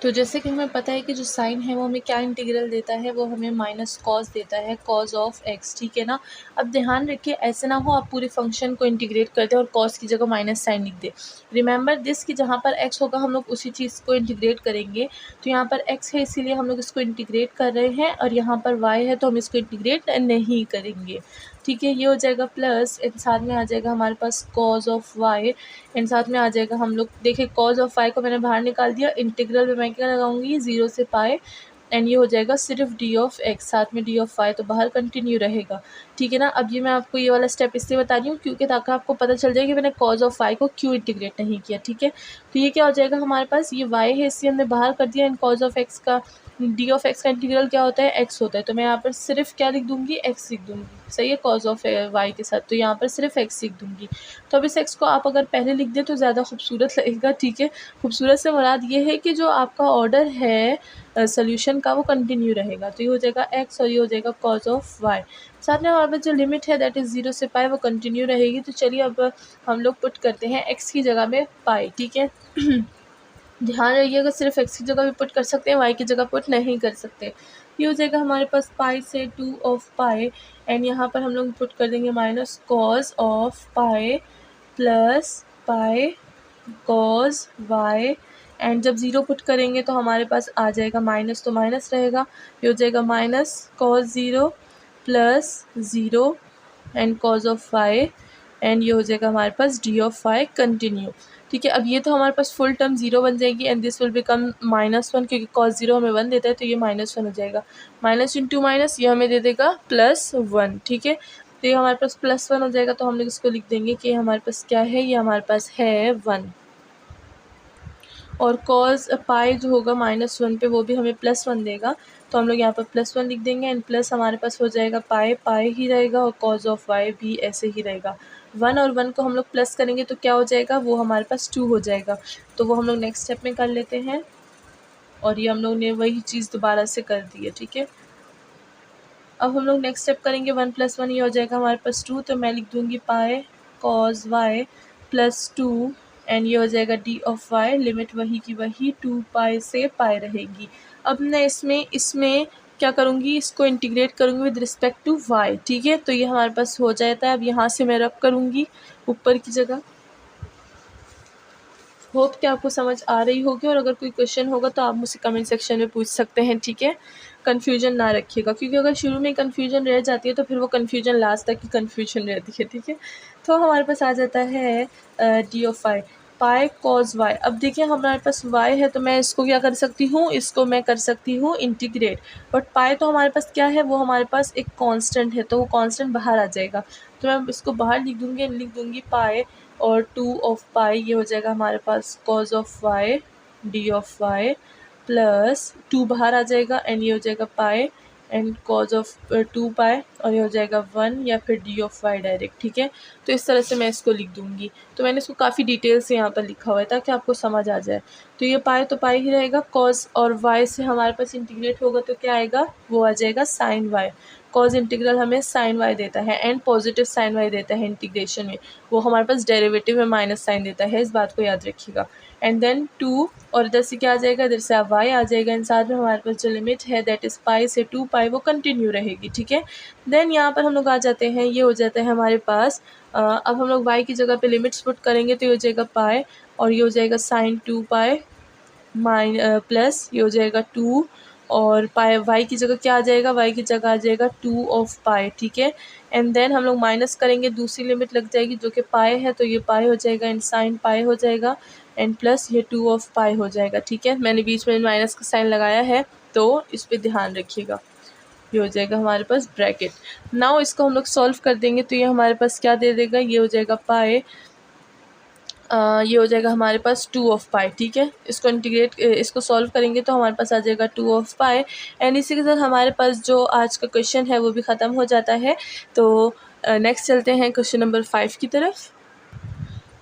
तो जैसे कि हमें पता है कि जो साइन है वो हमें क्या इंटीग्रल देता है, वो हमें माइनस कॉस देता है, कॉस ऑफ एक्स, ठीक है ना। अब ध्यान रखिए ऐसे ना हो आप पूरे फंक्शन को इंटीग्रेट कर दे और कॉस की जगह माइनस साइन लिख दे। रिमेंबर दिस कि जहाँ पर एक्स होगा हम लोग उसी चीज़ को इंटीग्रेट करेंगे। तो यहाँ पर एक्स है इसीलिए हम लोग इसको इंटीग्रेट कर रहे हैं, और यहाँ पर वाई है तो हम इसको इंटीग्रेट नहीं करेंगे, ठीक है। ये हो जाएगा प्लस एंड साथ में आ जाएगा हमारे पास कॉज ऑफ वाई, एंड साथ में आ जाएगा हम लोग देखिए कॉज ऑफ वाई को मैंने बाहर निकाल दिया, इंटीग्रल में मैं क्या लगाऊंगी 0 से पाए, एंड ये हो जाएगा सिर्फ डी ऑफ एक्स, साथ में डी ऑफ वाई तो बाहर कंटिन्यू रहेगा, ठीक है ना। अब ये मैं आपको ये वाला स्टेप इसलिए बता रही हूँ क्योंकि ताकि आपको पता चल जाए कि मैंने कॉज ऑफ वाई को क्यों इंटीग्रेट नहीं किया, ठीक है। तो ये क्या हो जाएगा हमारे पास, ये वाई है इसलिए हमने बाहर कर दिया, एंड कॉज ऑफ एक्स का डी ऑफ एक्स का इंटीग्रल क्या होता है, एक्स होता है, तो मैं यहाँ पर सिर्फ क्या लिख दूंगी, एक्स लिख दूंगी, सही है, कॉज ऑफ वाई के साथ, तो यहाँ पर सिर्फ एक्स लिख दूंगी। तो अब इस एक्स को आप अगर पहले लिख दें तो ज़्यादा खूबसूरत लगेगा, ठीक है। खूबसूरत से मुराद ये है कि जो आपका ऑर्डर है सोल्यूशन का वो कंटिन्यू रहेगा, तो ये हो जाएगा एक्स और ये हो जाएगा कॉज ऑफ वाई। साथ में हमारे पास जो लिमिट है दैट इज़ 0 से पाई वो कंटिन्यू रहेगी। तो चलिए अब हम लोग पुट करते हैं एक्स की जगह में पाई, ठीक है। ध्यान रखिएगा सिर्फ एक्स की जगह भी पुट कर सकते हैं, वाई की जगह पुट नहीं कर सकते। ये हो जाएगा हमारे पास पाई से 2 ऑफ पाई, एंड यहाँ पर हम लोग पुट कर देंगे minus cos of pi plus pi cos y, and जब 0 पुट करेंगे तो हमारे पास आ जाएगा माइनस, तो माइनस रहेगा, ये हो जाएगा minus cos 0 plus 0 and cos of y, and ये हो जाएगा हमारे पास डी ऑफ वाई कंटिन्यू, ठीक है। अब ये तो हमारे पास फुल टर्म 0 बन जाएगी, एंड दिस विल बिकम -1 क्योंकि cos 0 हमें 1 देता है, तो ये -1 हो जाएगा, माइनस इंटू माइनस ये हमें दे देगा +1, ठीक है। तो ये हमारे पास +1 हो जाएगा, तो हम लोग इसको लिख देंगे कि हमारे पास क्या है, ये हमारे पास है 1, और कॉज पाई जो होगा -1 पे वो भी हमें +1 देगा, तो हम लोग यहाँ पर +1 लिख देंगे, एंड प्लस हमारे पास हो जाएगा पाई पाई ही रहेगा, और कॉज ऑफ वाई भी ऐसे ही रहेगा। 1 और 1 को हम लोग प्लस करेंगे तो क्या हो जाएगा, वो हमारे पास 2 हो जाएगा, तो वो हम लोग नेक्स्ट स्टेप में कर लेते हैं, और ये हम लोग ने वही चीज़ दोबारा से कर दी है, ठीक है। अब हम लोग नेक्स्ट स्टेप करेंगे 1 + 1 ये हो जाएगा हमारे पास 2, तो मैं लिख दूँगी पाई कॉज वाई प्लस 2, एंड ये हो जाएगा डी ऑफ वाई, लिमिट वही की वही 2 पाई से पाई रहेगी। अब मैं इसमें क्या करूँगी, इसको इंटीग्रेट करूँगी विद रिस्पेक्ट टू वाई, ठीक है। तो ये हमारे पास हो जाता है, अब यहाँ से मैं रब करूँगी ऊपर की जगह। होप कि आपको समझ आ रही होगी, और अगर कोई क्वेश्चन होगा तो आप मुझसे कमेंट सेक्शन में पूछ सकते हैं, ठीक है। कन्फ्यूजन ना रखिएगा, क्योंकि अगर शुरू में कन्फ्यूजन रह जाती है तो फिर वो कन्फ्यूजन लास्ट तक की कन्फ्यूजन रहती है, ठीक है। तो हमारे पास आ जाता है d of y pi cos y. अब देखिए हमारे पास वाई है तो मैं इसको क्या कर सकती हूँ, इसको मैं कर सकती हूँ इंटीग्रेट, बट पाई तो हमारे पास क्या है, वो हमारे पास एक कांस्टेंट है, तो वो कांस्टेंट बाहर आ जाएगा, तो मैं इसको बाहर लिख दूँगी पाई और 2 ऑफ पाई, ये हो जाएगा हमारे पास cos of y d of y plus 2 बाहर आ जाएगा, एंड ये हो जाएगा pi and cos of 2 pi, और ये हो जाएगा 1 या फिर डी ऑफ वाई डायरेक्ट, ठीक है। तो इस तरह से मैं इसको लिख दूँगी, तो मैंने इसको काफ़ी डिटेल से यहाँ पर लिखा हुआ है ताकि आपको समझ आ जाए। तो ये पाई तो पाई ही रहेगा, कॉज और वाई से हमारे पास इंटीग्रेट होगा तो क्या आएगा, वो आ जाएगा साइन वाई। कॉज इंटीग्रल हमें साइन वाई देता है एंड पॉजिटिव साइन वाई देता है इंटीग्रेशन में, वो हमारे पास डेरिवेटिव में माइनस साइन देता है, इस बात को याद रखिएगा। एंड देन 2 और इधर से क्या आ जाएगा, इधर से वाई आ जाएगा, एंड साथ में हमारे पास जो लिमिट है दैट इज़ पाई से 2 पाई वो कंटिन्यू रहेगी, ठीक है। देन यहाँ पर हम लोग आ जाते हैं, ये हो जाता है हमारे पास अब हम लोग वाई की जगह पे लिमिट्स पुट करेंगे, तो ये हो जाएगा पाई और ये हो जाएगा साइन 2 पाई प्लस ये हो जाएगा 2, और पाई वाई की जगह क्या आ जाएगा, वाई की जगह आ जाएगा 2 ऑफ पाई, ठीक है। एंड देन हम लोग माइनस करेंगे, दूसरी लिमिट लग जाएगी जो कि पाई है, तो ये पाई हो जाएगा एंड साइन पाई हो जाएगा, एंड प्लस ये 2 ऑफ पाई हो जाएगा, ठीक है। मैंने बीच में माइनस का साइन लगाया है तो इस पर ध्यान रखिएगा। ये हो जाएगा हमारे पास ब्रैकेट। नाउ इसको हम लोग सॉल्व कर देंगे तो ये हमारे पास क्या दे देगा, ये हो जाएगा पाई ये हो जाएगा हमारे पास 2 ऑफ पाई, ठीक है। इसको इंटीग्रेट इसको सॉल्व करेंगे तो हमारे पास आ जाएगा 2 ऑफ पाई, एंड इसी के साथ हमारे पास जो आज का क्वेश्चन है वो भी ख़त्म हो जाता है। तो नेक्स्ट चलते हैं क्वेश्चन नंबर 5 की तरफ।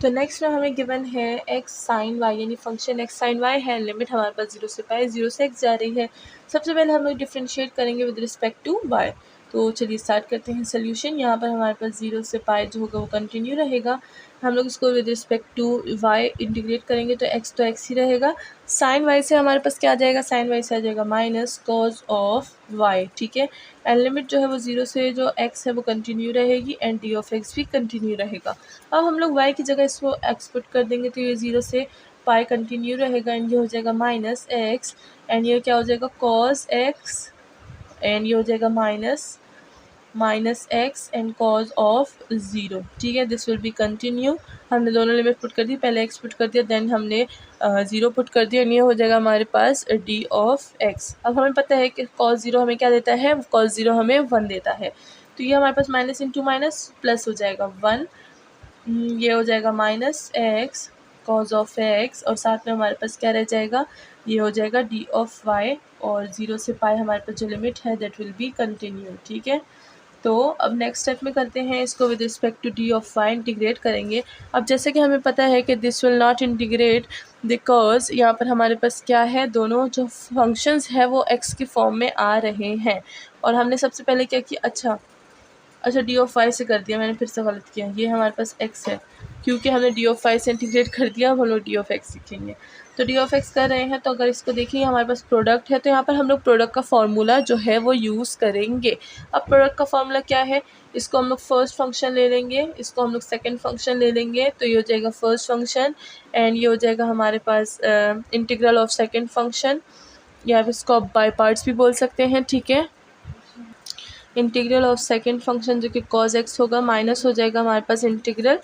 तो नेक्स्ट में हमें गिवन है एक्स साइन वाई, यानी फंक्शन एक्स साइन वाई है, लिमिट हमारे पास 0 से पाई 0 से एक्स जा रही है। सबसे पहले हम लोग डिफ्रेंशिएट करेंगे विद रिस्पेक्ट टू वाई। तो चलिए स्टार्ट करते हैं सोल्यूशन। यहाँ पर हमारे पास 0 से पाई जो होगा वो कंटिन्यू रहेगा। हम लोग इसको with respect to y integrate करेंगे तो x ही रहेगा। साइन y से हमारे पास क्या आ जाएगा, साइन y से आ जाएगा माइनस कॉज ऑफ y, ठीक है। एंड लिमिट जो है वो 0 से जो x है वो कंटिन्यू रहेगी एंड डी ऑफ x भी कंटिन्यू रहेगा। अब हम लोग y की जगह इसको एक्सपुट कर देंगे तो ये 0 से पाई कंटिन्यू रहेगा एंड ये हो जाएगा माइनस x एंड ये क्या हो जाएगा कॉज x एंड ये हो जाएगा minus x and cos of 0, ठीक है। This will be continue. हमने दोनों लिमिट पुट कर दी, पहले x पुट कर दिया देन हमने 0 पुट कर दिया एंड ये हो जाएगा हमारे पास डी ऑफ x। अब हमें पता है कि कॉज 0 हमें क्या देता है, कॉज 0 हमें 1 देता है, तो ये हमारे पास माइनस इंटू माइनस प्लस हो जाएगा 1, ये हो जाएगा minus x cos of x और साथ में हमारे पास क्या रह जाएगा, ये हो जाएगा डी ऑफ वाई और 0 से पाई हमारे पास जो लिमिट है दैट विल बी कंटिन्यू, ठीक है। तो अब नेक्स्ट स्टेप में करते हैं इसको with respect to d of y integrate करेंगे। अब जैसे कि हमें पता है कि this will not integrate because यहाँ पर हमारे पास क्या है, दोनों जो फंक्शंस है वो एक्स की फॉर्म में आ रहे हैं और हमने सबसे पहले क्या किया, अच्छा डी ऑफ वाई से कर दिया मैंने, फिर से गलत किया। ये हमारे पास एक्स है, क्योंकि हमने डी ऑफ वाई से इंटीग्रेट कर दिया, अब हम लोग डी ऑफ एक्स सीखेंगे। तो डी ऑफ एक्स कर रहे हैं तो अगर इसको देखिए हमारे पास प्रोडक्ट है तो यहाँ पर हम लोग प्रोडक्ट का फार्मूला जो है वो यूज़ करेंगे। अब प्रोडक्ट का फार्मूला क्या है, इसको हम लोग फर्स्ट फंक्शन ले लेंगे, इसको हम लोग सेकेंड फंक्शन ले लेंगे तो ये हो जाएगा फर्स्ट फंक्शन एंड ये हो जाएगा हमारे पास इंटीग्रल ऑफ सेकेंड फंक्शन, या फिर इसको आप बाय पार्ट्स भी बोल सकते हैं, ठीक है। इंटीग्रल ऑफ सेकेंड फंक्शन जो कि कॉज एक्स होगा माइनस हो जाएगा हमारे पास integral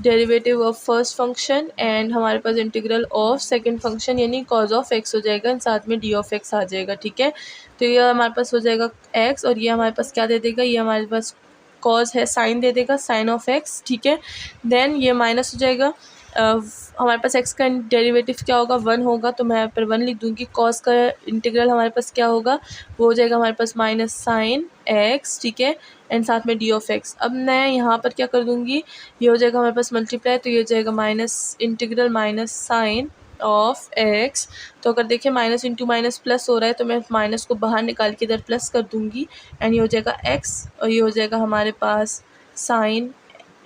derivative of first function and हमारे पास इंटीग्रल ऑफ सेकेंड फंक्शन यानी कॉज ऑफ एक्स हो जाएगा एंड साथ में डी ऑफ एक्स आ जाएगा, ठीक है। तो ये हमारे पास हो जाएगा एक्स और ये हमारे पास क्या दे देगा, ये हमारे पास कॉज है साइन दे देगा, साइन ऑफ एक्स, ठीक है। देन ये माइनस हो जाएगा, हमारे पास x का डेरिवेटिव क्या होगा 1 होगा तो मैं यहाँ पर 1 लिख दूँगी। कॉस का इंटीग्रल हमारे पास क्या होगा, वो हो जाएगा हमारे पास माइनस साइन x, ठीक है, एंड साथ में डी ऑफ एक्स। अब मैं यहाँ पर क्या कर दूँगी, ये हो जाएगा हमारे पास मल्टीप्लाई तो ये हो जाएगा minus integral minus sine of x. तो अगर देखिए माइनस इंटू माइनस प्लस हो रहा है तो मैं माइनस को बाहर निकाल के इधर प्लस कर दूँगी एंड ये हो जाएगा x और ये हो जाएगा हमारे पास साइन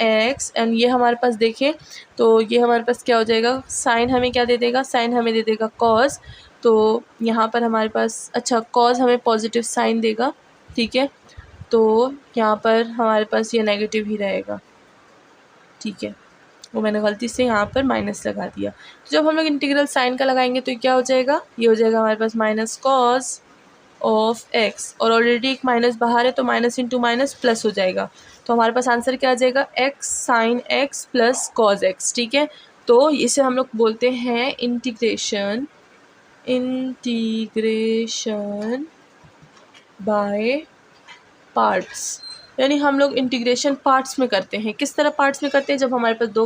एक्स एंड ये हमारे पास देखें तो ये हमारे पास क्या हो जाएगा, साइन हमें क्या दे देगा, साइन हमें दे देगा कॉस। तो यहाँ पर हमारे पास अच्छा कॉस हमें पॉजिटिव साइन देगा, ठीक है। तो यहाँ पर हमारे पास ये नेगेटिव ही रहेगा, ठीक है। वो मैंने गलती से यहाँ पर माइनस लगा दिया। तो जब हम लोग इंटीग्रल साइन का लगाएंगे तो क्या हो जाएगा, ये हो जाएगा हमारे पास माइनस कॉस ऑफ एक्स और ऑलरेडी एक माइनस बाहर है तो माइनस इंटू माइनस प्लस हो जाएगा। तो हमारे पास आंसर क्या आ जाएगा, x sine x plus cos x, ठीक है। तो इसे हम लोग बोलते हैं इंटीग्रेशन बाय पार्ट्स, यानी हम लोग इंटीग्रेशन पार्ट्स में करते हैं। किस तरह पार्ट्स में करते हैं, जब हमारे पास दो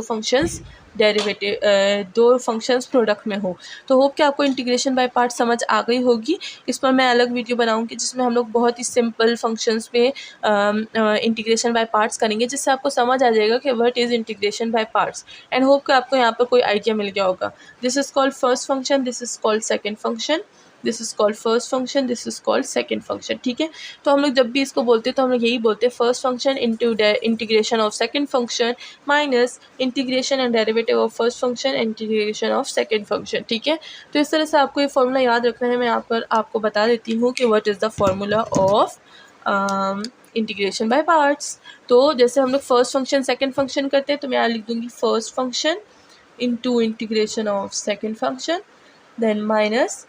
फंक्शंस प्रोडक्ट में हो। तो होप कि आपको इंटीग्रेशन बाय पार्ट समझ आ गई होगी। इस पर मैं अलग वीडियो बनाऊंगी जिसमें हम लोग बहुत ही सिंपल फंक्शंस पे इंटीग्रेशन बाय पार्ट्स करेंगे, जिससे आपको समझ आ जाएगा कि what is integration by parts. And hope कि आपको यहाँ पर कोई आइडिया मिल गया होगा। This is called first function, this is called second function, this is called first function, this is called second function, ठीक है। तो हम लोग जब भी इसको बोलते हैं तो हम लोग यही बोलते हैं first function into integration of second function minus integration and derivative of first function integration of second function, ठीक है। तो इस तरह से आपको ये फॉर्मूला याद रखना है। मैं यहाँ पर आपको बता देती हूँ कि what is the formula of integration by parts. तो जैसे हम लोग फर्स्ट फंक्शन सेकेंड फंक्शन करते हैं तो मैं यहाँ लिख दूँगी first function into integration of second function then minus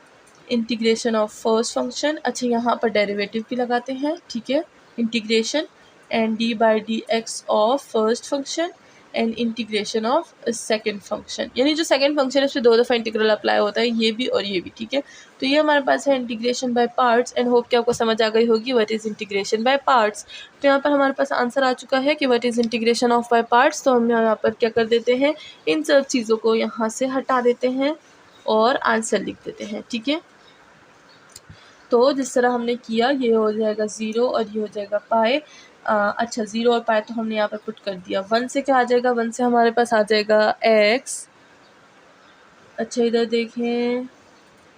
integration of first function, अच्छा यहाँ पर डेरिवेटिव भी लगाते हैं, ठीक है, integration and d by d x of first function and integration of second function, यानी जो सेकेंड फंक्शन है उस पर दो दफ़ा इंटीग्रल अप्लाई होता है, ये भी और ये भी, ठीक है। तो ये हमारे पास है integration by parts and hope कि आपको समझ आ गई होगी what is integration by parts. तो यहाँ पर हमारे पास आंसर आ चुका है कि what is integration of by parts. तो हम यहाँ पर क्या कर देते हैं, इन सब चीज़ों को यहाँ से हटा देते हैं और आंसर लिख देते हैं, ठीक है। तो जिस तरह हमने किया ये हो जाएगा 0 और ये हो जाएगा पाई। अच्छा 0 और पाई तो हमने यहाँ पर पुट कर दिया। 1 से क्या आ जाएगा, 1 से हमारे पास आ जाएगा x। अच्छा इधर देखें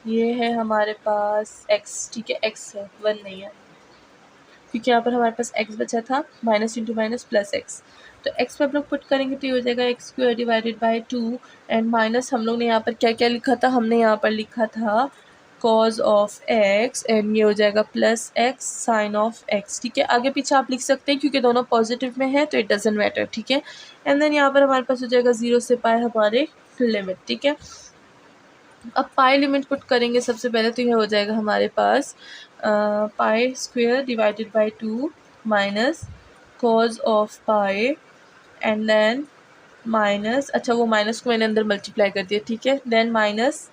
ये है हमारे पास x, ठीक है, x है 1 नहीं है। क्योंकि यहाँ पर हमारे पास x बचा था, minus into minus plus x। तो x पे हम लोग पुट करेंगे तो ये हो जाएगा x square divided by 2 and minus हम लोग ने यहाँ पर क्या क्या लिखा था, हमने यहाँ पर लिखा था कॉज ऑफ x एंड ये हो जाएगा plus x sine of x। ठीक है, आगे पीछे आप लिख सकते हैं क्योंकि दोनों पॉजिटिव में है तो इट डजेंट मैटर। ठीक है, एंड देन यहाँ पर हमारे पास हो जाएगा 0 से पाई हमारे लिमिट। ठीक है, अब पाई लिमिट पुट करेंगे सबसे पहले तो ये हो जाएगा हमारे पास pi square divided by 2 minus cos of pi and then minus, अच्छा वो माइनस को मैंने अंदर मल्टीप्लाई कर दिया। ठीक है, then minus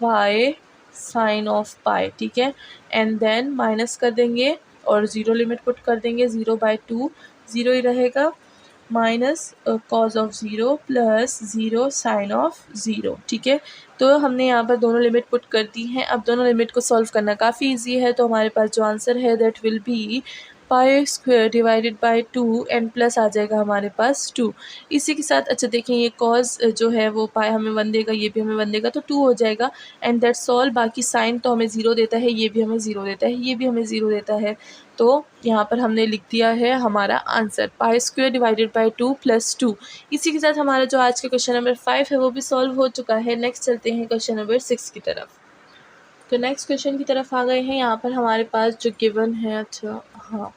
pi sine of pi. ठीक है, एंड देन माइनस कर देंगे और ज़ीरो लिमिट पुट कर देंगे, 0/2 ज़ीरो ही रहेगा, minus cos of zero plus zero sign of zero. ठीक है, तो हमने यहाँ पर दोनों लिमिट पुट कर दी हैं। अब दोनों लिमिट को सॉल्व करना काफ़ी इजी है, तो हमारे पास जो आंसर है that will be pi square divided by 2 and plus आ जाएगा हमारे पास 2। इसी के साथ अच्छा देखें ये कॉज जो है वो पाई हमें 1 देगा, ये भी हमें 1 देगा, तो 2 हो जाएगा एंड दैट्स ऑल। बाकी साइन तो हमें 0 देता है, ये भी हमें 0 देता है, ये भी हमें 0 देता है, तो यहाँ पर हमने लिख दिया है हमारा answer pi square divided by 2 plus 2। इसी के साथ हमारा जो आज का क्वेश्चन नंबर 5 है वो भी सॉल्व हो चुका है। नेक्स्ट चलते हैं क्वेश्चन नंबर 6 की तरफ। तो नेक्स्ट क्वेश्चन की तरफ आ गए हैं। यहाँ पर हमारे पास जो गिवन है, अच्छा हाँ,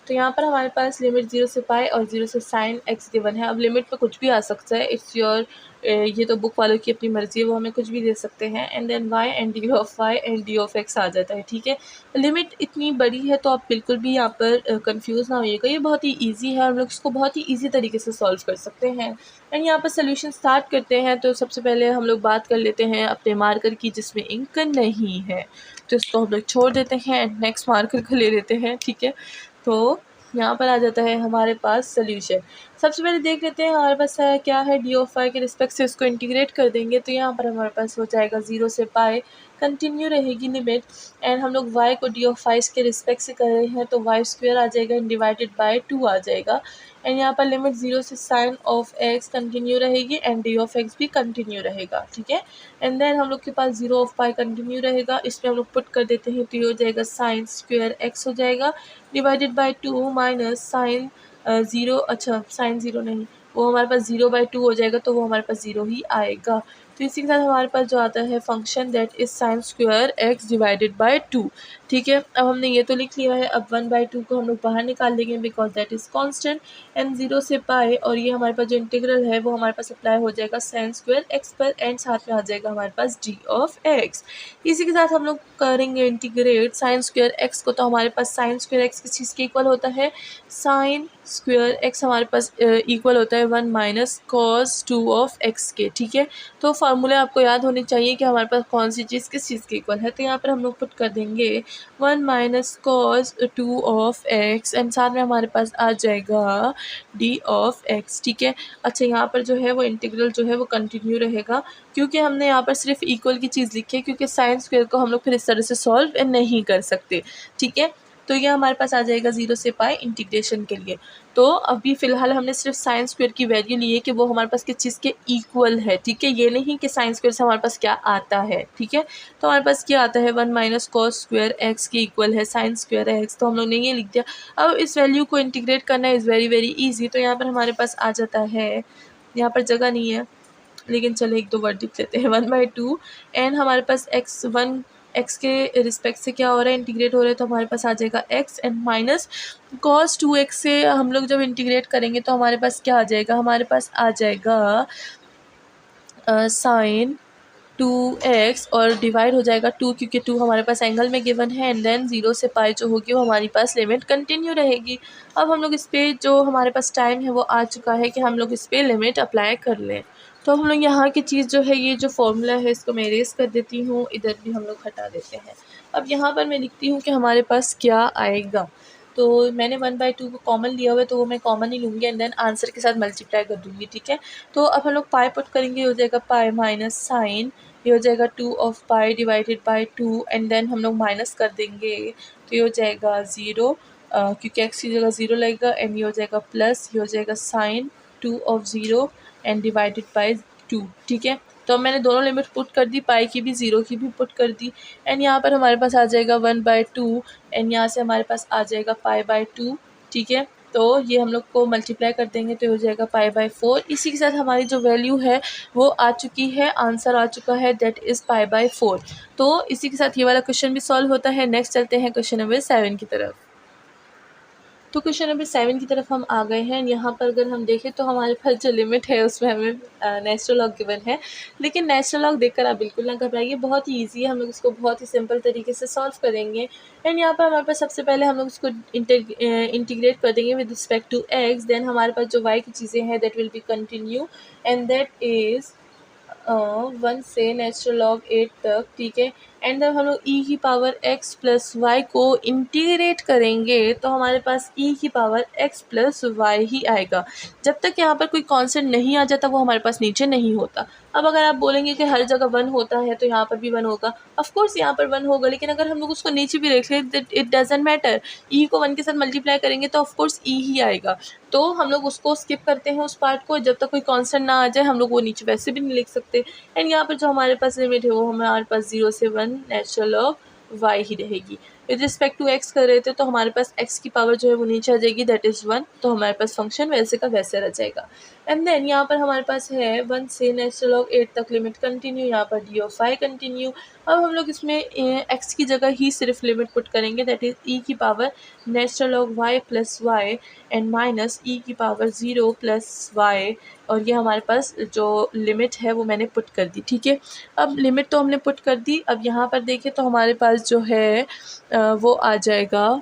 तो यहाँ पर हमारे पास लिमिट 0 से पाई और 0 से साइन x गिवन है। अब लिमिट पे कुछ भी आ सकता है, इट्स योर, ये तो बुक वालों की अपनी मर्जी है, वो हमें कुछ भी दे सकते हैं। And then y and d of y and d of x आ जाता है। ठीक है, लिमिट इतनी बड़ी है तो आप बिल्कुल भी यहाँ पर कंफ्यूज ना होइएगा, ये बहुत ही ईजी है, हम लोग इसको बहुत ही ईजी तरीके से सॉल्व कर सकते हैं। एंड यहाँ पर सोल्यूशन स्टार्ट करते हैं, तो सबसे पहले हम लोग बात कर लेते हैं अपने मार्कर की जिसमें इंक नहीं है, तो इसको हम लोग छोड़ देते हैं एंड नेक्स्ट मार्कर को ले लेते हैं। ठीक है, तो यहाँ पर आ जाता है हमारे पास सोल्यूशन। सबसे पहले देख लेते हैं हमारे पास क्या है, डी ऑफ वाई के रिस्पेक्ट से इसको इंटीग्रेट कर देंगे तो यहाँ पर हमारे पास हो जाएगा 0 से पाई, कंटिन्यू रहेगी लिमिट, एंड हम लोग y को डी ऑफ वाई के रिस्पेक्ट से कर रहे हैं तो वाई स्क्वायर आ जाएगा एंड डिवाइडेड बाय 2 आ जाएगा। एंड यहाँ पर लिमिट 0 से साइन ऑफ x कंटिन्यू रहेगी एंड डी ऑफ x भी कंटिन्यू रहेगा। ठीक है, एंड देन हम लोग के पास 0 ऑफ पाई कंटिन्यू रहेगा, इसमें हम लोग पुट कर देते हैं तो ये हो जाएगा साइन स्क्वायर x हो जाएगा डिवाइडेड बाई 2 माइनस साइन 0, अच्छा साइन 0 नहीं, वो हमारे पास 0/2 हो जाएगा, तो वो हमारे पास 0 ही आएगा। तो इसी के साथ हमारे पास जो आता है function that is sine square x divided by 2। ठीक है, अब हमने ये तो लिख लिया है, अब 1/2 को हम लोग बाहर निकाल लेंगे because that is constant, and 0 से पाई और ये हमारे पास जो इंटीग्रल है वो हमारे पास अप्लाई हो जाएगा साइन स्क्वायर x पर, एंड साथ में आ जाएगा हमारे पास g ऑफ x। इसी के साथ हम लोग करेंगे इंटीग्रेट साइन स्क्वायर x को, तो हमारे पास साइन स्क्वायर x किस चीज़ के इक्वल होता है, साइन स्क्वायर x हमारे पास इक्वल होता है 1 माइनस कॉस 2 ऑफ x के। ठीक है, तो फार्मूला आपको याद होने चाहिए कि हमारे पास कौन सी चीज़ किस चीज़ के इक्वल है, तो यहाँ पर हम लोग पुट कर देंगे 1 minus cos 2 of x and साथ में हमारे पास आ जाएगा d ऑफ x। ठीक है, अच्छा यहाँ पर जो है वो इंटीग्रल जो है वो कंटिन्यू रहेगा क्योंकि हमने यहाँ पर सिर्फ इक्वल की चीज़ लिखी है, क्योंकि साइन स्क्वायर को हम लोग फिर इस तरह से सॉल्व नहीं कर सकते। ठीक है, तो ये हमारे पास आ जाएगा 0 से पाई इंटीग्रेशन के लिए। तो अभी फ़िलहाल हमने सिर्फ साइन स्क्वायर की वैल्यू ली है कि वो हमारे पास किस चीज़ के इक्वल है। ठीक है, ये नहीं कि साइन स्क्वायर से हमारे पास क्या आता है। ठीक है, तो हमारे पास क्या आता है 1 माइनस कॉस स्क्वायर एक्स के इक्वल है साइन स्क्वायर एक्स, तो हम लोग ने ये लिख दिया। अब इस वैल्यू को इंटीग्रेट करना इज़ वेरी वेरी ईजी, तो यहाँ पर हमारे पास आ जाता है, यहाँ पर जगह नहीं है लेकिन चले एक दो वर्ड लिख लेते हैं, 1/2 एंड हमारे पास x के रिस्पेक्ट से क्या हो रहा है, इंटीग्रेट हो रहा है, तो हमारे पास आ जाएगा x and minus cos 2x से हम लोग जब इंटीग्रेट करेंगे तो हमारे पास क्या आ जाएगा, हमारे पास आ जाएगा साइन 2x और डिवाइड हो जाएगा 2 क्योंकि 2 हमारे पास एंगल में गिवन है, एंड देन 0 से पाई जो होगी वो हमारे पास लिमिट कंटिन्यू रहेगी। अब हम लोग इस पर जो हमारे पास टाइम है वो आ चुका है कि हम लोग इस पर लिमिट अप्लाई कर लें। तो हम लोग यहाँ की चीज़ जो है, ये जो फॉर्मूला है इसको मैं इरेज कर देती हूँ, इधर भी हम लोग हटा देते हैं। अब यहाँ पर मैं लिखती हूँ कि हमारे पास क्या आएगा, तो मैंने 1/2 को कॉमन लिया हुआ है तो वो मैं कॉमन ही लूँगी एंड देन आंसर के साथ मल्टीप्लाई कर दूँगी। ठीक है, तो अब हम लोग पाई पुट करेंगे, हो जाएगा पाई माइनस साइन, ये हो जाएगा 2 of pi divided by 2 and then हम लोग माइनस कर देंगे तो ये हो जाएगा 0 क्योंकि x की जगह 0 लगेगा, एंड ये हो जाएगा प्लस, ये हो जाएगा sine 2 of 0 and divided by 2। ठीक है, तो अब मैंने दोनों लिमिट पुट कर दी, पाई की भी 0 की भी पुट कर दी। एंड यहाँ पर हमारे पास आ जाएगा 1/2 एंड यहाँ से हमारे पास आ जाएगा पाई/2, ठीक है। तो ये हम लोग को मल्टीप्लाई कर देंगे तो हो जाएगा पाई/4। इसी के साथ हमारी जो वैल्यू है वो आ चुकी है, आंसर आ चुका है, दैट इज़ पाई/4। तो इसी के साथ ये वाला क्वेश्चन भी सॉल्व होता है। नेक्स्ट चलते हैं क्वेश्चन नंबर 7 की तरफ। तो क्वेश्चन नंबर 7 की तरफ हम आ गए हैं। यहाँ पर अगर हम देखें तो हमारे पास जो लिमिट है उसमें हमें नेचुरल लॉग गिवन है, लेकिन नेचुरल लॉग देखकर आप बिल्कुल ना घबराइए, बहुत ही ईजी है, हम लोग इसको बहुत ही सिंपल तरीके से सॉल्व करेंगे। एंड यहाँ पर हमारे पास सबसे पहले हम लोग इसको इंटीग्रेट कर देंगे with respect to x. Then हमारे पास जो वाई की चीज़ें हैं that will be continue and that is 1 से नेचुरल लॉग 8 तक, ठीक है। एंड जब हम लोग ई की पावर एक्स प्लस वाई को इंटीग्रेट करेंगे तो हमारे पास ई की power x plus why he आएगा। जब तक यहाँ पर कोई कॉन्स्टेंट नहीं आ जाता वो हमारे पास नीचे नहीं होता। अब अगर आप बोलेंगे कि हर जगह 1 होता है तो यहाँ पर भी 1 होगा, ऑफकोर्स यहाँ पर 1 होगा, लेकिन अगर हम लोग उसको नीचे भी रख लें इट डजेंट मैटर, ई को 1 के साथ मल्टीप्लाई करेंगे तो ऑफकोर्स ई ही आएगा। तो हम लोग उसको स्किप करते हैं उस पार्ट को, जब तक कोई कांस्टेंट ना आ जाए हम लोग वो नीचे वैसे भी नहीं लिख सकते। एंड यहाँ पर जो हमारे पास लिमिट है वो हमारे पास 0 से 1 नेचुरल लॉग वाई ही रहेगी। विद रिस्पेक्ट टू एक्स कर रहे थे तो हमारे पास एक्स की पावर जो है वो नीचे आ जाएगी, दैट इज़ 1। तो हमारे पास फंक्शन वैसे का वैसे रह जाएगा। एंड देन यहाँ पर हमारे पास है 1 से नेचुरल लॉग 8 तक लिमिट कंटिन्यू, यहाँ पर डी ऑफ वाई कंटिन्यू। अब हम लोग इसमें एक्स की जगह ही सिर्फ लिमिट पुट करेंगे, दैट इज़ ई की power natural log y plus y and minus e की पावर 0 प्लस वाई। और ये हमारे पास जो लिमिट है वो मैंने पुट कर दी, ठीक है। अब लिमिट तो हमने पुट कर दी। अब यहाँ पर देखें तो हमारे पास जो है वो आ जाएगा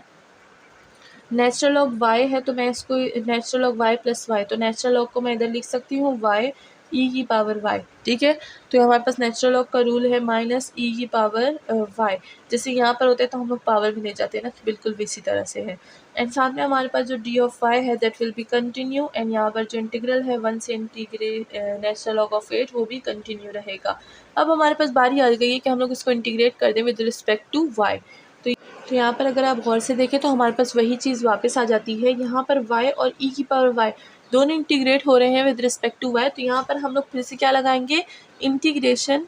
नेचुरल लॉग वाई है, तो मैं इसको natural log y plus y, तो नेचुरल लॉग को मैं इधर लिख सकती हूँ वाई ई की पावर वाई, ठीक है। तो हमारे पास नेचुरल लॉग का रूल है माइनस ई की पावर वाई। जैसे यहाँ पर होते हैं तो हम लोग पावर भी ले जाते हैं ना, तो बिल्कुल भी इसी तरह से है। एंड साथ में हमारे पास जो डी ऑफ वाई है that will be continue. And यहाँ पर जो इंटीग्रल है 1 से इंटीग्रेट नेचुरल लॉग ऑफ 8 वो भी कंटिन्यू रहेगा। अब हमारे पास बारी आ गई है कि हम लोग इसको इंटीग्रेट कर दें विद रिस्पेक्ट टू वाई। तो यहाँ पर अगर आप गौर से देखें तो हमारे पास वही चीज़ वापस आ जाती है। यहाँ पर y और e की पावर y दोनों इंटीग्रेट हो रहे हैं विद रिस्पेक्ट टू y, तो यहाँ पर हम लोग फिर से क्या लगाएंगे, इंटीग्रेशन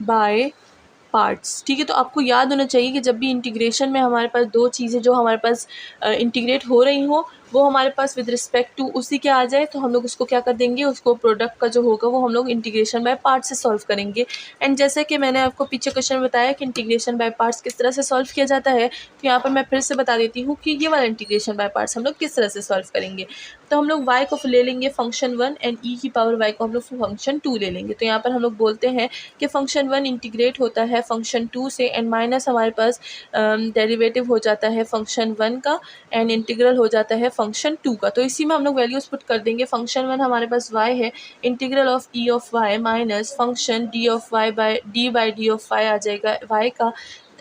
बाय पार्ट्स, ठीक है। तो आपको याद होना चाहिए कि जब भी इंटीग्रेशन में हमारे पास दो चीज़ें जो हमारे पास इंटीग्रेट हो रही हों वो हमारे पास विद रिस्पेक्ट टू उसी के आ जाए, तो हम लोग उसको क्या कर देंगे, उसको प्रोडक्ट का जो होगा वो हम लोग इंटीग्रेशन बाय पार्ट्स से सॉल्व करेंगे। एंड जैसे कि मैंने आपको पीछे क्वेश्चन में बताया कि इंटीग्रेशन बाय पार्ट्स किस तरह से सॉल्व किया जाता है, तो यहाँ पर मैं फिर से बता देती हूँ कि ये वाला इंटीग्रेशन बाय पार्ट्स हम लोग किस तरह से सॉल्व करेंगे। तो हम लोग y को ले लेंगे फंक्शन 1 एंड e की पावर y को हम लोग फंक्शन 2 ले लेंगे। तो यहाँ पर हम लोग बोलते हैं कि फंक्शन 1 इंटीग्रेट होता है फंक्शन 2 से एंड माइनस हमारे पास डेरिवेटिव हो जाता है फंक्शन 1 का एंड इंटीग्रल हो जाता है फंक्शन 2 का। तो इसी में हम लोग वैल्यूज पुट कर देंगे। फंक्शन 1 हमारे पास y है, integral of e of y minus function d of y by D of y आ जाएगा y का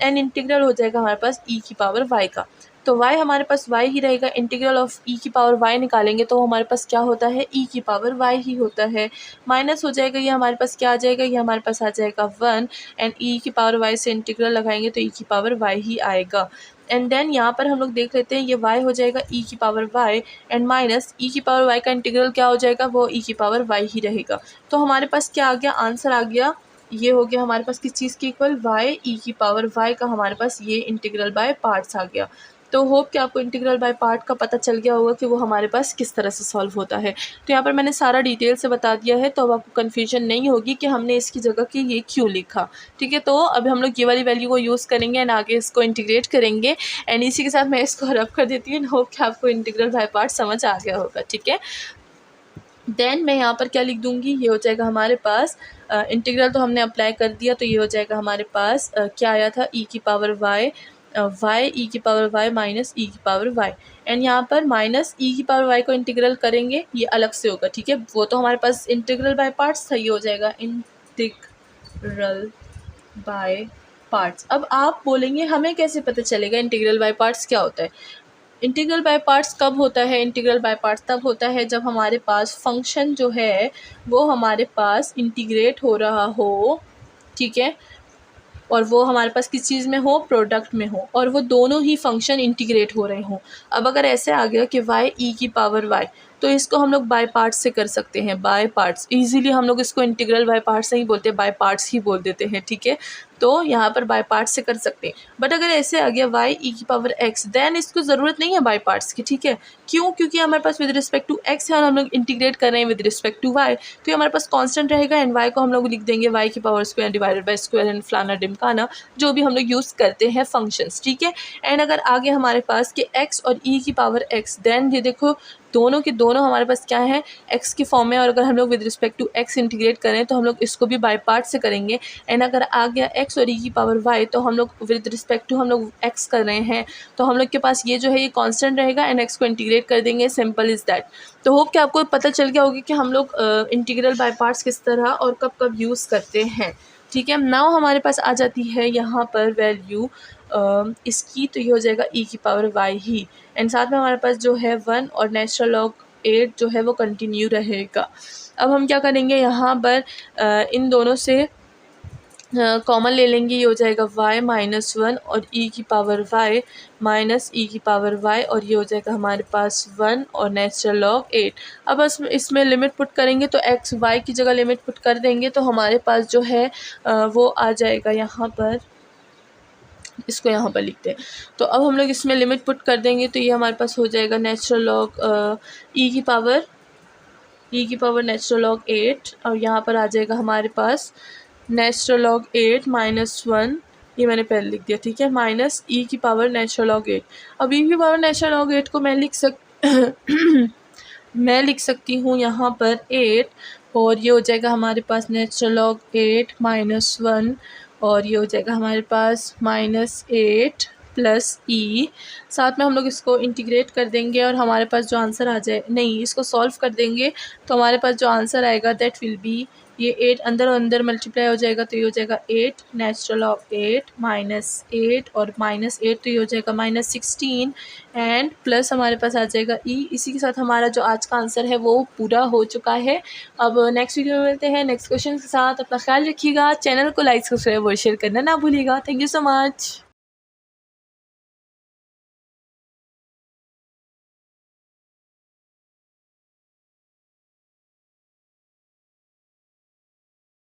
एंड इंटीग्रल हो जाएगा हमारे पास e की पावर y का। तो y हमारे पास y ही रहेगा, इंटीग्रल ऑफ e की पावर y निकालेंगे तो हमारे पास क्या होता है, e की पावर y ही होता है। माइनस हो जाएगा, ये हमारे पास क्या आ जाएगा, ये हमारे पास आ जाएगा 1 एंड e की पावर y से इंटीग्रल लगाएंगे तो e की पावर y ही आएगा। एंड देन यहाँ पर हम लोग देख लेते हैं, ये y हो जाएगा e की power y and minus e की पावर y का इंटीग्रल क्या हो जाएगा, वो e की पावर y ही रहेगा। तो हमारे पास क्या आ गया, आंसर आ गया, ये हो गया हमारे पास किस चीज़ की इक्वल, y e की पावर y का हमारे पास ये इंटीग्रल बाय पार्ट्स आ गया। तो होप कि आपको इंटीग्रल बाय पार्ट का पता चल गया होगा कि वो हमारे पास किस तरह से सॉल्व होता है। तो यहाँ पर मैंने सारा डिटेल से बता दिया है, तो अब आपको कन्फ्यूजन नहीं होगी कि हमने इसकी जगह की ये क्यों लिखा, ठीक है। तो अब हम लोग ये वाली वैल्यू को यूज़ करेंगे एंड आगे इसको इंटीग्रेट करेंगे। एंड इसी के साथ मैं इसको रब कर देती हूँ। होप कि आपको इंटीग्रल बाय पार्ट समझ आ गया होगा, ठीक है। देन मैं यहाँ पर क्या लिख दूँगी, ये हो जाएगा हमारे पास इंटीग्रल तो हमने अप्लाई कर दिया, तो ये हो जाएगा हमारे पास क्या आया था, e की पावर y e की पावर y माइनस e की पावर y एंड यहाँ पर माइनस e की पावर y को इंटीग्रल करेंगे, ये अलग से होगा, ठीक है। वो तो हमारे पास इंटीग्रल बाय पार्ट्स था, ये हो जाएगा इंटीग्रल बाय पार्ट्स। अब आप बोलेंगे हमें कैसे पता चलेगा इंटीग्रल बाय पार्ट्स क्या होता है। इंटीग्रल बाय पार्ट्स कब होता है, इंटीग्रल बाय पार्ट्स तब होता है जब हमारे पास फंक्शन जो है वो हमारे पास इंटीग्रेट हो रहा हो, ठीक है, और वो हमारे पास किस चीज़ में हो, प्रोडक्ट में हो, और वो दोनों ही फंक्शन इंटीग्रेट हो रहे हों। अब अगर ऐसे आ गया कि y e की पावर y, तो इसको हम लोग बाय पार्ट्स से कर सकते हैं, बाय पार्ट्स। इजीली हम लोग इसको इंटीग्रल बाय पार्ट्स नहीं बोलते, बाय पार्ट्स ही बोल देते हैं, ठीक है। तो यहाँ पर बाय पार्ट्स से कर सकते हैं। बट अगर ऐसे आ गया y e की पावर x, देन इसको ज़रूरत नहीं है बाय पार्ट्स की, ठीक है। क्यों? क्योंकि हमारे पास विद रिस्पेक्ट टू x है और हम लोग इंटीग्रेट कर रहे हैं विद रिस्पेक्ट टू y, तो ये हमारे पास कांस्टेंट रहेगा एंड y को हम लोग लिख देंगे y की power square divided by square and फलाना डिमकाना, जो भी हम लोग यूज़ करते हैं फंक्शंस, ठीक है। एंड अगर आगे हमारे पास कि x और e की पावर x, देन ये देखो दोनों के दोनों हमारे पास क्या है, x की फॉर्म में, और अगर हम लोग with respect to x integrate करें तो हम लोग इसको भी बाय पार्ट से करेंगे। एंड अगर आ गया x और e की पावर y, तो हम लोग विद रिस्पेक्ट टू हम लोग x कर रहे हैं, तो हम लोग के पास ये जो है ये कांस्टेंट रहेगा एंड x को इंटीग्रेट कर देंगे, सिंपल इज़ दैट। तो होप कि आपको पता चल गया होगा कि हम लोग इंटीग्रल बाय पार्ट्स किस तरह और कब कब यूज़ करते हैं, ठीक है। नाउ हमारे पास आ जाती है यहाँ पर वैल्यू इसकी, तो ये हो जाएगा e की पावर y ही, एंड साथ में हमारे पास जो है 1 और नेचुरल लॉग 8 जो है वो कंटिन्यू रहेगा। अब हम क्या करेंगे, यहाँ पर इन दोनों से कॉमन ले लेंगे, ये हो जाएगा y माइनस 1 और e की पावर y माइनस e की पावर y, और ये हो जाएगा हमारे पास 1 और नेचुरल लॉग 8। अब बस इसमें लिमिट पुट करेंगे तो x y की जगह लिमिट पुट कर देंगे, तो हमारे पास जो है वो आ जाएगा यहाँ पर, इसको यहाँ पर लिखते हैं। तो अब हम लोग इसमें लिमिट पुट कर देंगे तो ये हमारे पास हो जाएगा नेचुरल लॉग e की पावर नेचुरल लॉग 8, और यहाँ पर आ जाएगा हमारे पास नेचुरल लॉग 8 माइनस 1, ये मैंने पहले लिख दिया, ठीक है, माइनस e की पावर नेचुरल लॉग 8। अब e की पावर नेचुरल लॉग 8 को मैं लिख सकती हूँ यहाँ पर 8, और ये हो जाएगा हमारे पास नेचुरल लॉग 8 माइनस 1, और ये हो जाएगा हमारे पास माइनस 8 प्लस ई। साथ में हम लोग इसको इंटीग्रेट कर देंगे और हमारे पास जो आंसर आ जाए, नहीं इसको सॉल्व कर देंगे तो हमारे पास जो आंसर आएगा दैट विल बी, ये 8 अंदर और अंदर मल्टीप्लाई हो जाएगा तो ये हो जाएगा 8 नेचुरल ऑफ 8 माइनस 8 और माइनस 8, तो ये हो जाएगा माइनस 16 एंड प्लस हमारे पास आ जाएगा ई। इसी के साथ हमारा जो आज का आंसर है वो पूरा हो चुका है। अब नेक्स्ट वीडियो में मिलते हैं नेक्स्ट क्वेश्चन के साथ। अपना ख्याल रखिएगा, चैनल को लाइक सब्सक्राइब और शेयर करना ना भूलिएगा। Thank you so much.